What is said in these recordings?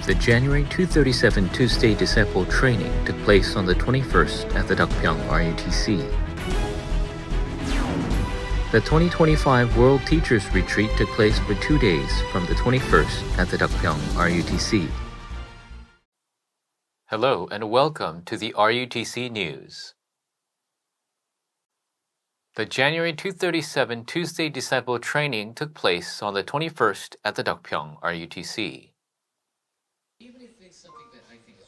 The January 237 Tuesday Disciple Training took place on the 21st at the Deokpyeong RUTC. The 2025 World Teachers Retreat took place for 2 days from the 21st at the Deokpyeong RUTC. Hello and welcome to the RUTC News. The January 237 Tuesday Disciple Training took place on the 21st at the Deokpyeong RUTC.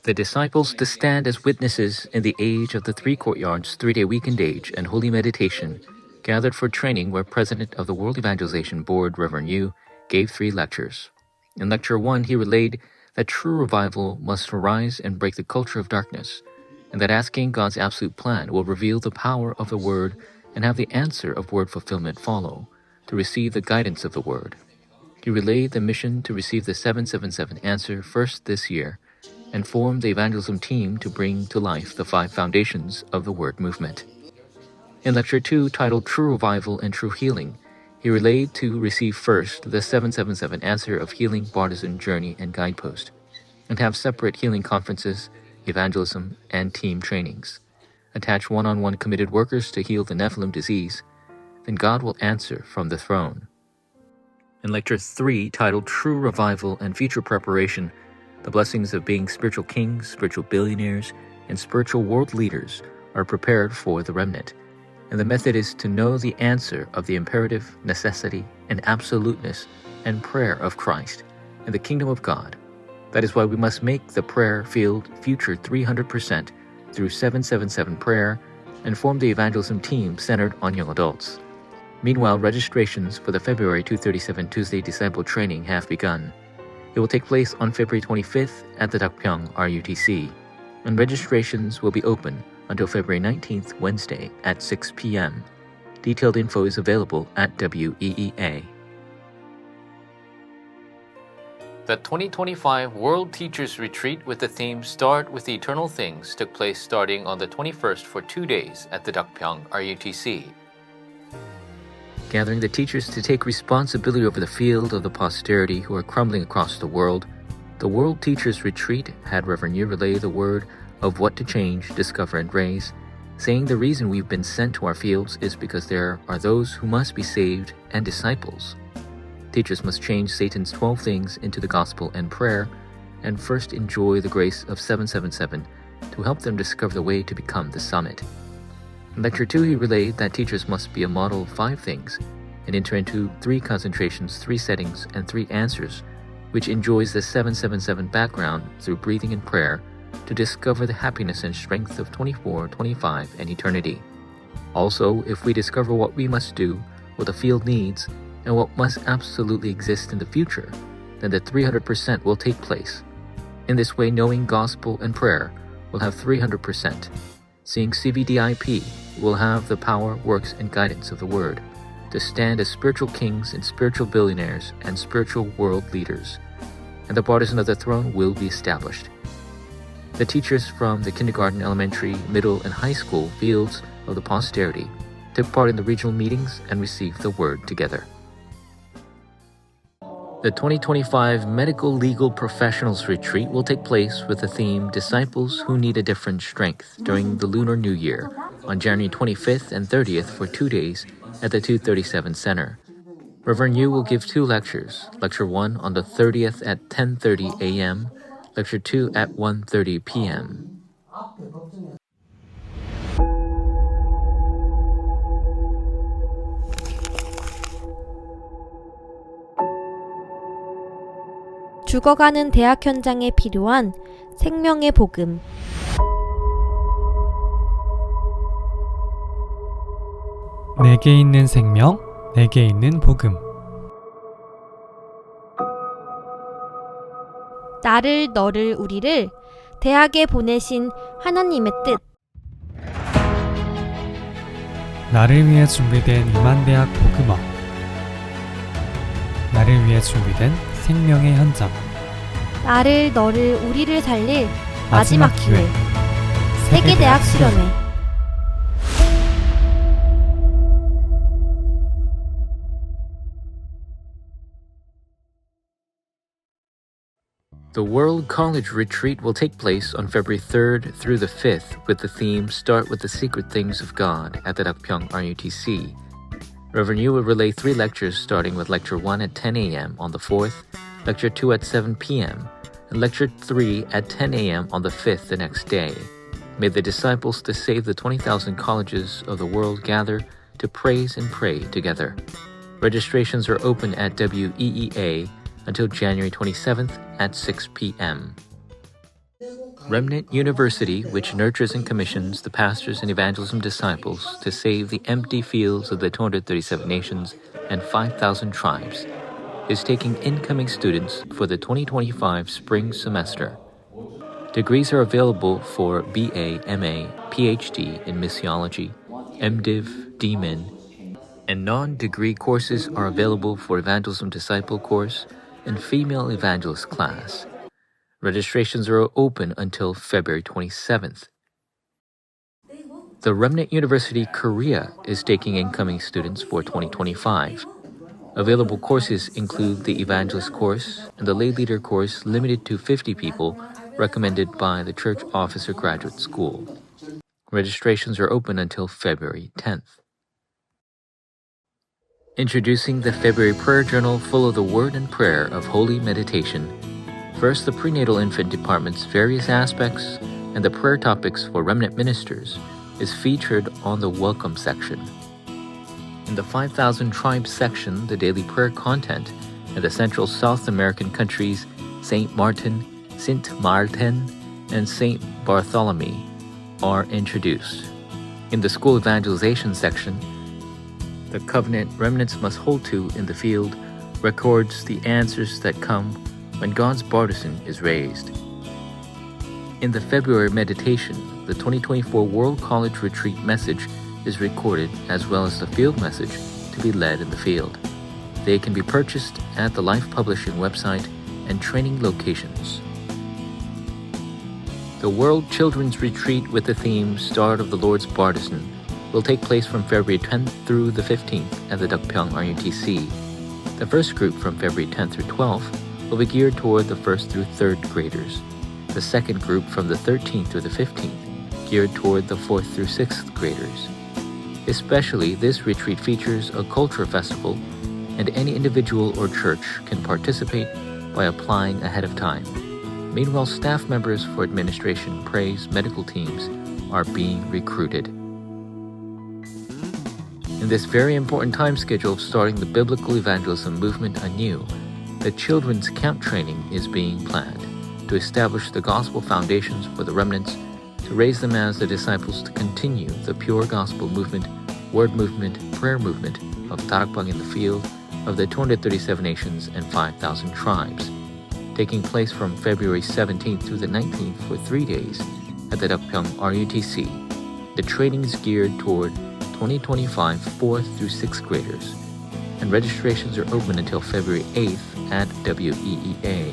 The disciples to stand as witnesses in the age of the Three Courtyards 3-day weekend age and holy meditation gathered for training where President of the World Evangelization Board, Reverend Yu, gave 3 lectures. In Lecture 1, he relayed that true revival must arise and break the culture of darkness, and that asking God's absolute plan will reveal the power of the Word and have the answer of Word fulfillment follow, to receive the guidance of the Word. He relayed the mission to receive the 777 answer first this year, and formed the evangelism team to bring to life the 5 foundations of the Word movement. In Lecture 2, titled True Revival and True Healing, he relayed to receive first the 777 answer of healing, partisan journey, and guidepost, and have separate healing conferences, evangelism, and team trainings. Attach one-on-one committed workers to heal the Nephilim disease, then God will answer from the throne. In Lecture 3, titled True Revival and Future Preparation, the blessings of being spiritual kings, spiritual billionaires, and spiritual world leaders are prepared for the remnant. And the method is to know the answer of the imperative, necessity, and absoluteness and prayer of Christ and the kingdom of God. That is why we must make the prayer field future 300% through 777 prayer and form the evangelism team centered on young adults. Meanwhile, registrations for the February 237 Tuesday Disciple Training have begun. It will take place on February 25th at the Deokpyeong RUTC, and registrations will be open until February 19th, Wednesday at 6 p.m. Detailed info is available at WEEA. The 2025 World Teachers Retreat with the theme Start with the Eternal Things took place starting on the 21st for 2 days at the Deokpyeong RUTC. Gathering the teachers to take responsibility over the field of the posterity who are crumbling across the world, the World Teachers Retreat had Reverend Yu relay the word of what to change, discover, and raise, saying the reason we've been sent to our fields is because there are those who must be saved and disciples. Teachers must change Satan's 12 things into the gospel and prayer, and first enjoy the grace of 777 to help them discover the way to become the summit. In Lecture 2, he relayed that teachers must be a model of 5 things and enter into 3 concentrations, 3 settings, and 3 answers, which enjoys the 777 background through breathing and prayer, to discover the happiness and strength of 24, 25, and eternity. Also, if we discover what we must do, what the field needs, and what must absolutely exist in the future, then the 300% will take place. In this way, knowing gospel and prayer will have 300%. Seeing CVDIP will have the power, works, and guidance of the Word to stand as spiritual kings and spiritual billionaires and spiritual world leaders, and the partisan of the throne will be established. The teachers from the kindergarten, elementary, middle, and high school fields of the posterity took part in the regional meetings and received the Word together. The 2025 Medical Legal Professionals Retreat will take place with the theme Disciples Who Need a Different Strength during the Lunar New Year on January 25th and 30th for 2 days at the 237 Center. Reverend Yu will give 2 lectures, Lecture 1 on the 30th at 10:30 a.m., Lecture 2 at 1:30 p.m. 죽어가는 대학 현장에 필요한 생명의 복음. 내게 있는 생명, 내게 있는 복음. 나를, 너를, 우리를 대학에 보내신 하나님의 뜻. 나를 위해 준비된 이만대학 복음화. 나를 위해 준비된 생명의 현장. 나를, 너를, 우리를 살릴 마지막 기회. 세계대학 수련회. The World College Retreat will take place on February 3rd through the 5th with the theme Start with the Secret Things of God at the Dakpyeong RUTC. Reverend Yu will relay 3 lectures starting with Lecture 1 at 10 a.m. on the 4th, Lecture 2 at 7 p.m., and Lecture 3 at 10 a.m. on the 5th the next day. May the disciples to save the 20,000 colleges of the world gather to praise and pray together. Registrations are open at WEEA until January 27th at 6 p.m. Remnant University, which nurtures and commissions the pastors and evangelism disciples to save the empty fields of the 237 nations and 5,000 tribes, is taking incoming students for the 2025 spring semester. Degrees are available for BA, MA, PhD in missiology, MDiv, DMin, and non-degree courses are available for Evangelism Disciple course and Female Evangelist class. Registrations are open until February 27th. The Remnant University Korea is taking incoming students for 2025. Available courses include the Evangelist course and the Lay Leader course limited to 50 people recommended by the Church Officer Graduate School. Registrations are open until February 10th. Introducing the February Prayer Journal full of the Word and Prayer of Holy Meditation. First, the prenatal infant department's various aspects and the prayer topics for remnant ministers is featured on the Welcome section. In the 5,000 Tribes section, the daily prayer content and the Central South American countries St. Martin, Saint Martin, and Saint Bartholomew are introduced. In the School Evangelization section, the covenant remnants must hold to in the field records the answers that come when God's partisan is raised. In the February meditation, the 2024 World College Retreat message is recorded as well as the field message to be led in the field. They can be purchased at the Life Publishing website and training locations. The World Children's Retreat with the theme Start of the Lord's Partisan will take place from February 10th through the 15th at the Dakpyeong RUTC. The first group from February 10th through 12th will be geared toward the 1st through 3rd graders. The second group from the 13th through the 15th geared toward the 4th through 6th graders. Especially, this retreat features a culture festival, and any individual or church can participate by applying ahead of time. Meanwhile, staff members for administration, praise, medical teams are being recruited. In this very important time schedule of starting the biblical evangelism movement anew, the children's camp training is being planned to establish the gospel foundations for the remnants, to raise them as the disciples to continue the pure gospel movement, word movement, prayer movement of Darakbang in the field of the 237 nations and 5,000 tribes, taking place from February 17th through the 19th for 3 days at the Dakpyeong RUTC. The training is geared toward 2025 4th through 6th graders, and registrations are open until February 8th at WEEA.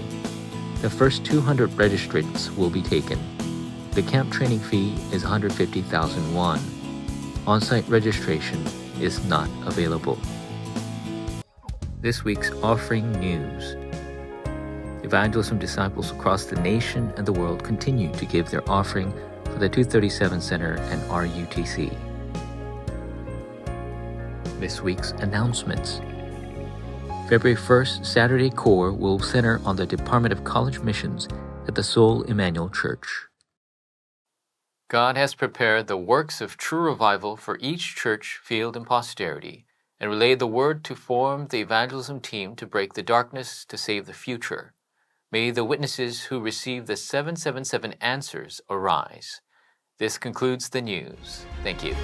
The first 200 registrants will be taken. The camp training fee is 150,000 won. On-site registration is not available. This week's offering news. Evangelism disciples across the nation and the world continue to give their offering for the 237 Center and RUTC. This week's announcements. February 1st, Saturday Core will center on the Department of College Missions at the Seoul Emmanuel Church. God has prepared the works of true revival for each church, field, and posterity, and relayed the word to form the evangelism team to break the darkness to save the future. May the witnesses who receive the 777 answers arise. This concludes the news. Thank you.